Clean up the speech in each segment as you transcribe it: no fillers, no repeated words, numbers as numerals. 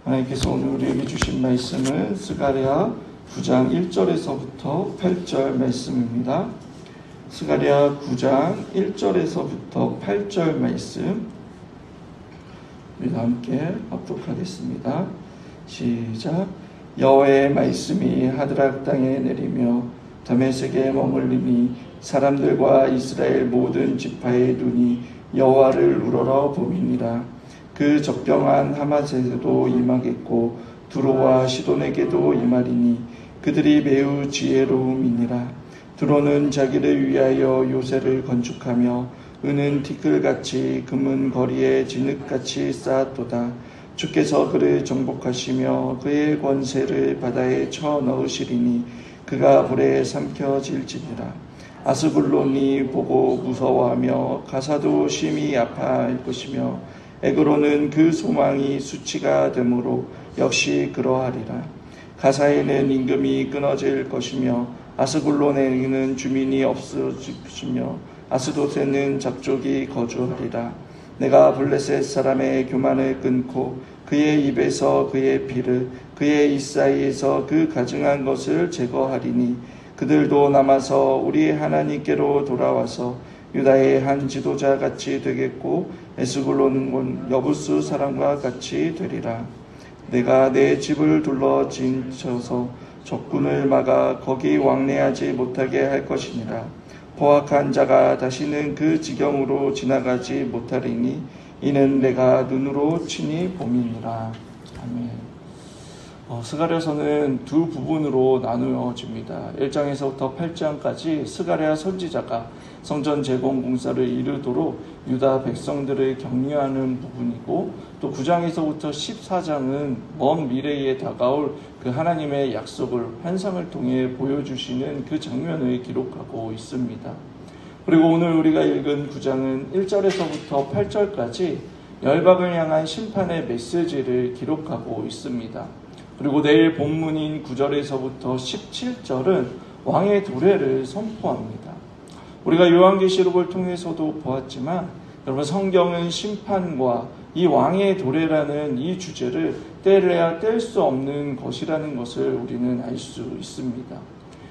하나님께서 오늘 우리에게 주신 말씀은 스가랴 9장 1절에서부터 8절 말씀입니다. 스가랴 9장 1절에서부터 8절 말씀 우리 함께 합독하겠습니다. 시작. 여호와의 말씀이 하드락 땅에 내리며 다메섹에 머물림이 사람들과 이스라엘 모든 지파의 눈이 여호와를 우러러 봄이니라. 그 적병한 하맛에도 임하겠고 두로와 시돈에게도 임하리니 그들이 매우 지혜로움이니라. 두로는 자기를 위하여 요새를 건축하며 은은 티끌같이 금은 거리에 진흙같이 쌓았도다. 주께서 그를 정복하시며 그의 권세를 바다에 쳐 넣으시리니 그가 불에 삼켜질지니라. 아스불론이 보고 무서워하며 가사도 심히 아파할 것이며 에그론은 그 소망이 수치가 되므로 역시 그러하리라. 가사에는 임금이 끊어질 것이며 아스불론에는 주민이 없어질 것이며 아스돗에는 잡족이 거주하리라. 내가 블레셋 사람의 교만을 끊고 그의 입에서 그의 피를 그의 입 사이에서 그 가증한 것을 제거하리니 그들도 남아서 우리 하나님께로 돌아와서 유다의 한 지도자 같이 되겠고 에스불론은 여부스 사람과 같이 되리라. 내가 내 집을 둘러 진쳐서 적군을 막아 거기 왕래하지 못하게 할 것이니라. 포악한 자가 다시는 그 지경으로 지나가지 못하리니 이는 내가 눈으로 친히 봄이니라. 아멘. 스가랴서는 두 부분으로 나누어집니다. 1장에서부터 8장까지 스가랴 선지자가 성전 재건 공사를 이루도록 유다 백성들을 격려하는 부분이고, 또 9장에서부터 14장은 먼 미래에 다가올 그 하나님의 약속을 환상을 통해 보여주시는 그 장면을 기록하고 있습니다. 그리고 오늘 우리가 읽은 9장은 1절에서부터 8절까지 열방을 향한 심판의 메시지를 기록하고 있습니다. 그리고 내일 본문인 9절에서부터 17절은 왕의 도래를 선포합니다. 우리가 요한계시록을 통해서도 보았지만 여러분, 성경은 심판과 이 왕의 도래라는 이 주제를 떼려야 뗄 수 없는 것이라는 것을 우리는 알 수 있습니다.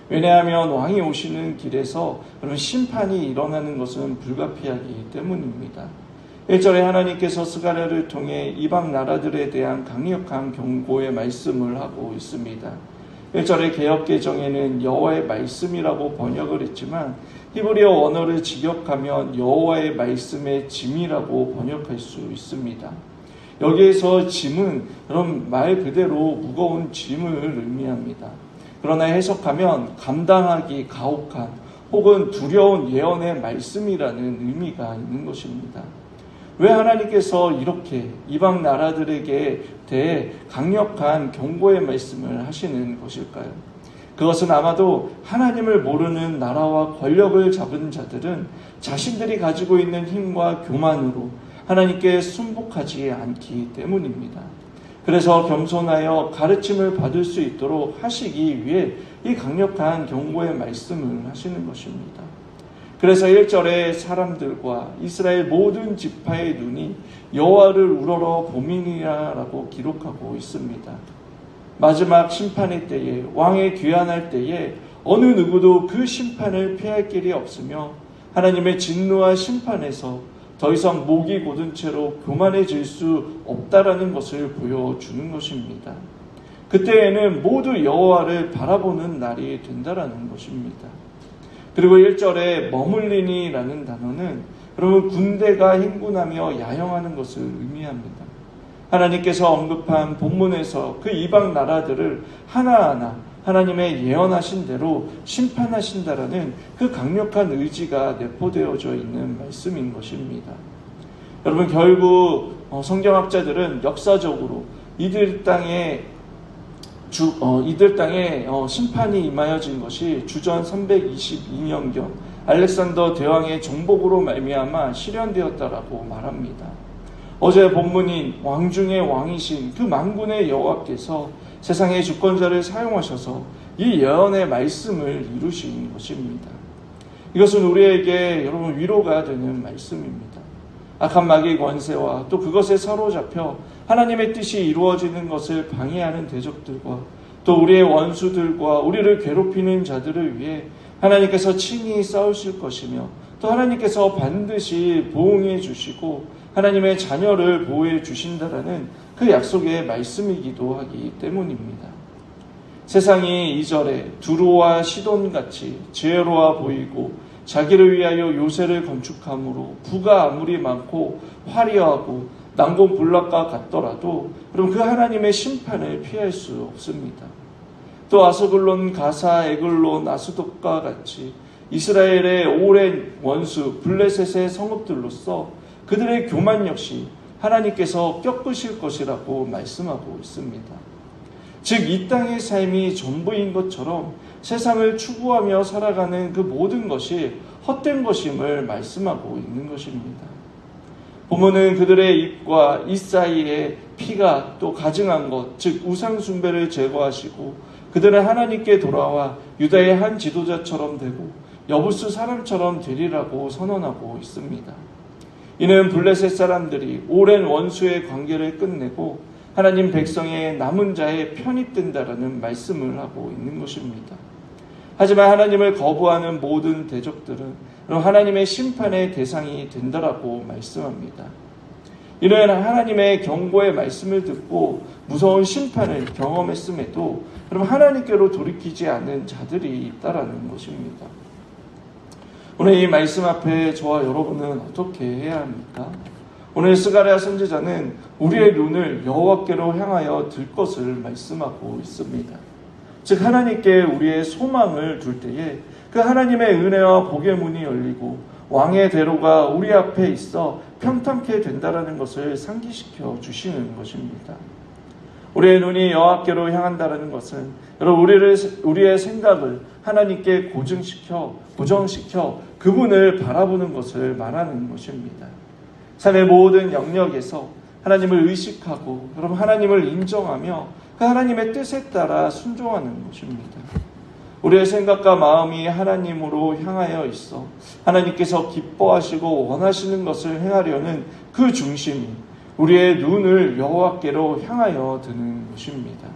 왜냐하면 왕이 오시는 길에서 여러분, 심판이 일어나는 것은 불가피하기 때문입니다. 1절에 하나님께서 스가랴를 통해 이방 나라들에 대한 강력한 경고의 말씀을 하고 있습니다. 1절의 개역개정에는 여호와의 말씀이라고 번역을 했지만 히브리어 원어를 직역하면 여호와의 말씀의 짐이라고 번역할 수 있습니다. 여기에서 짐은 여러분 말 그대로 무거운 짐을 의미합니다. 그러나 해석하면 감당하기 가혹한 혹은 두려운 예언의 말씀이라는 의미가 있는 것입니다. 왜 하나님께서 이렇게 이방 나라들에게 대해 강력한 경고의 말씀을 하시는 것일까요? 그것은 아마도 하나님을 모르는 나라와 권력을 잡은 자들은 자신들이 가지고 있는 힘과 교만으로 하나님께 순복하지 않기 때문입니다. 그래서 겸손하여 가르침을 받을 수 있도록 하시기 위해 이 강력한 경고의 말씀을 하시는 것입니다. 그래서 1절에 사람들과 이스라엘 모든 지파의 눈이 여호와를 우러러 봄이니라라고 기록하고 있습니다. 마지막 심판의 때에, 왕의 귀환할 때에 어느 누구도 그 심판을 피할 길이 없으며 하나님의 진노와 심판에서 더 이상 목이 곧은 채로 교만해질 수 없다라는 것을 보여주는 것입니다. 그때에는 모두 여호와를 바라보는 날이 된다라는 것입니다. 그리고 1절에 머물리니라는 단어는 여러분 군대가 행군하며 야영하는 것을 의미합니다. 하나님께서 언급한 본문에서 그 이방 나라들을 하나하나 하나님의 예언하신 대로 심판하신다라는 그 강력한 의지가 내포되어져 있는 말씀인 것입니다. 여러분, 결국 성경학자들은 역사적으로 이들 땅에 심판이 임하여진 것이 주전 322년경 알렉산더 대왕의 정복으로 말미암아 실현되었다라고 말합니다. 어제 본문인 왕 중의 왕이신 그 만군의 여호와께서 세상의 주권자를 사용하셔서 이 예언의 말씀을 이루신 것입니다. 이것은 우리에게 여러분 위로가 되는 말씀입니다. 악한 마귀의 권세와 또 그것에 사로잡혀 하나님의 뜻이 이루어지는 것을 방해하는 대적들과 또 우리의 원수들과 우리를 괴롭히는 자들을 위해 하나님께서 친히 싸우실 것이며 또 하나님께서 반드시 보응해 주시고 하나님의 자녀를 보호해 주신다라는 그 약속의 말씀이기도 하기 때문입니다. 세상이 이전에 두로와 시돈같이 지혜로워 보이고 자기를 위하여 요새를 건축함으로 부가 아무리 많고 화려하고 난공불락과 같더라도 그럼 그 하나님의 심판을 피할 수 없습니다. 또 아스글론, 가사, 에글론, 아스돗과 같이 이스라엘의 오랜 원수 블레셋의 성읍들로서 그들의 교만 역시 하나님께서 꺾으실 것이라고 말씀하고 있습니다. 즉 이 땅의 삶이 전부인 것처럼 세상을 추구하며 살아가는 그 모든 것이 헛된 것임을 말씀하고 있는 것입니다. 본문은 그들의 입과 입 사이에 피가 또 가증한 것, 즉 우상 숭배를 제거하시고 그들은 하나님께 돌아와 유다의 한 지도자처럼 되고 여부수 사람처럼 되리라고 선언하고 있습니다. 이는 블레셋 사람들이 오랜 원수의 관계를 끝내고 하나님 백성의 남은 자에 편입된다라는 말씀을 하고 있는 것입니다. 하지만 하나님을 거부하는 모든 대적들은 하나님의 심판의 대상이 된다라고 말씀합니다. 이는 하나님의 경고의 말씀을 듣고 무서운 심판을 경험했음에도 하나님께로 돌이키지 않는 자들이 있다라는 것입니다. 오늘 이 말씀 앞에 저와 여러분은 어떻게 해야 합니까? 오늘 스가랴 선지자는 우리의 눈을 여호와께로 향하여 들 것을 말씀하고 있습니다. 즉 하나님께 우리의 소망을 둘 때에 그 하나님의 은혜와 복의 문이 열리고 왕의 대로가 우리 앞에 있어 평탄케 된다라는 것을 상기시켜 주시는 것입니다. 우리의 눈이 여호와께로 향한다라는 것은 여러분 우리의 생각을 하나님께 고정시켜 그분을 바라보는 것을 말하는 것입니다. 삶의 모든 영역에서 하나님을 의식하고 여러분 하나님을 인정하며 그 하나님의 뜻에 따라 순종하는 것입니다. 우리의 생각과 마음이 하나님으로 향하여 있어 하나님께서 기뻐하시고 원하시는 것을 행하려는 그 중심이 우리의 눈을 여호와께로 향하여 드는 것입니다.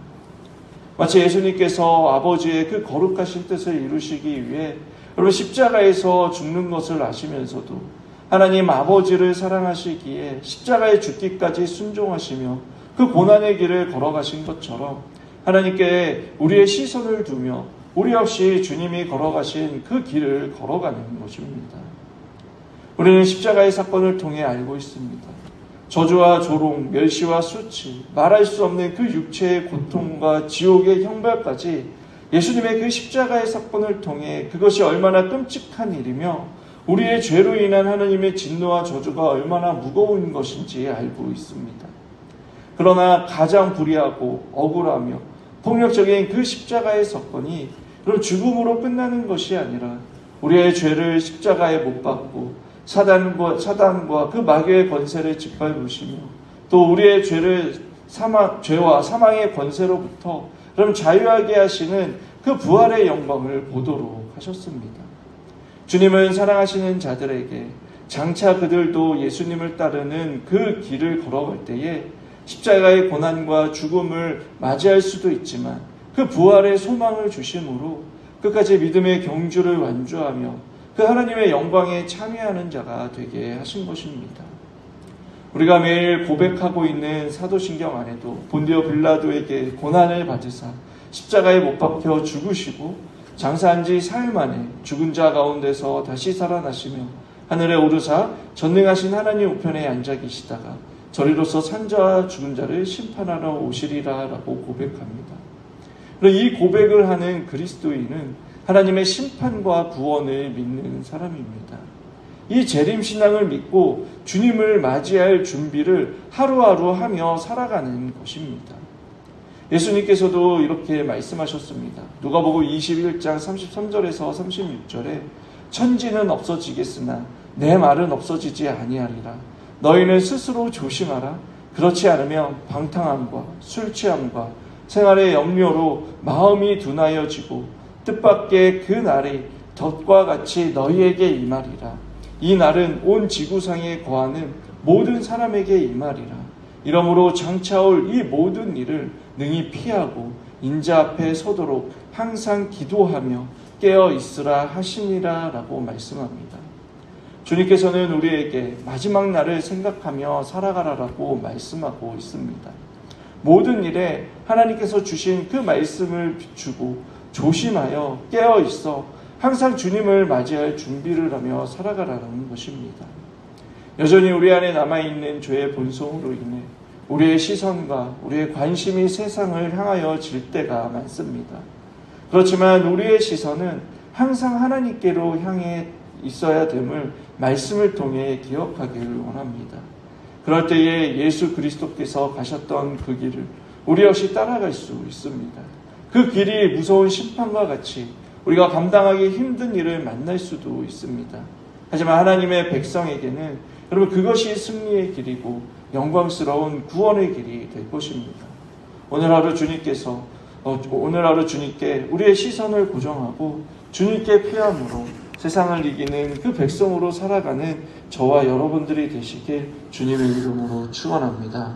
마치 예수님께서 아버지의 그 거룩하신 뜻을 이루시기 위해 여러분 십자가에서 죽는 것을 아시면서도 하나님 아버지를 사랑하시기에 십자가에 죽기까지 순종하시며 그 고난의 길을 걸어가신 것처럼 하나님께 우리의 시선을 두며 우리 역시 주님이 걸어가신 그 길을 걸어가는 것입니다. 우리는 십자가의 사건을 통해 알고 있습니다. 저주와 조롱, 멸시와 수치, 말할 수 없는 그 육체의 고통과 지옥의 형벌까지 예수님의 그 십자가의 사건을 통해 그것이 얼마나 끔찍한 일이며 우리의 죄로 인한 하나님의 진노와 저주가 얼마나 무거운 것인지 알고 있습니다. 그러나 가장 불의하고 억울하며 폭력적인 그 십자가의 사건이 죽음으로 끝나는 것이 아니라 우리의 죄를 십자가에 못 박고 사단과 그 마귀의 권세를 짓밟으시며 또 우리의 죄와 사망의 권세로부터 그럼 자유하게 하시는 그 부활의 영광을 보도록 하셨습니다. 주님은 사랑하시는 자들에게 장차 그들도 예수님을 따르는 그 길을 걸어갈 때에 십자가의 고난과 죽음을 맞이할 수도 있지만 그 부활의 소망을 주심으로 끝까지 믿음의 경주를 완주하며 그 하나님의 영광에 참여하는 자가 되게 하신 것입니다. 우리가 매일 고백하고 있는 사도신경 안에도 본디오 빌라도에게 고난을 받으사 십자가에 못 박혀 죽으시고 장사한 지 사흘 만에 죽은 자 가운데서 다시 살아나시며 하늘에 오르사 전능하신 하나님 우편에 앉아 계시다가 저리로서 산 자와 죽은 자를 심판하러 오시리라 라고 고백합니다. 이 고백을 하는 그리스도인은 하나님의 심판과 구원을 믿는 사람입니다. 이 재림신앙을 믿고 주님을 맞이할 준비를 하루하루 하며 살아가는 것입니다. 예수님께서도 이렇게 말씀하셨습니다. 누가복음 21장 33절에서 36절에 천지는 없어지겠으나 내 말은 없어지지 아니하리라. 너희는 스스로 조심하라. 그렇지 않으면 방탕함과 술 취함과 생활의 염려로 마음이 둔하여지고 뜻밖의 그 날이 덫과 같이 너희에게 임하리라. 이 날은 온 지구상에 거하는 모든 사람에게 임하리라. 이러므로 장차올 이 모든 일을 능히 피하고 인자 앞에 서도록 항상 기도하며 깨어 있으라 하시니라 라고 말씀합니다. 주님께서는 우리에게 마지막 날을 생각하며 살아가라라고 말씀하고 있습니다. 모든 일에 하나님께서 주신 그 말씀을 비추고 조심하여 깨어 있어 항상 주님을 맞이할 준비를 하며 살아가라는 것입니다. 여전히 우리 안에 남아있는 죄의 본성으로 인해 우리의 시선과 우리의 관심이 세상을 향하여 질 때가 많습니다. 그렇지만 우리의 시선은 항상 하나님께로 향해 있어야 됨을 말씀을 통해 기억하기를 원합니다. 그럴 때에 예수 그리스도께서 가셨던 그 길을 우리 역시 따라갈 수 있습니다. 그 길이 무서운 심판과 같이 우리가 감당하기 힘든 일을 만날 수도 있습니다. 하지만 하나님의 백성에게는 여러분 그것이 승리의 길이고 영광스러운 구원의 길이 될 것입니다. 오늘 하루 주님께 우리의 시선을 고정하고 주님께 피함으로 세상을 이기는 그 백성으로 살아가는 저와 여러분들이 되시길 주님의 이름으로 축원합니다.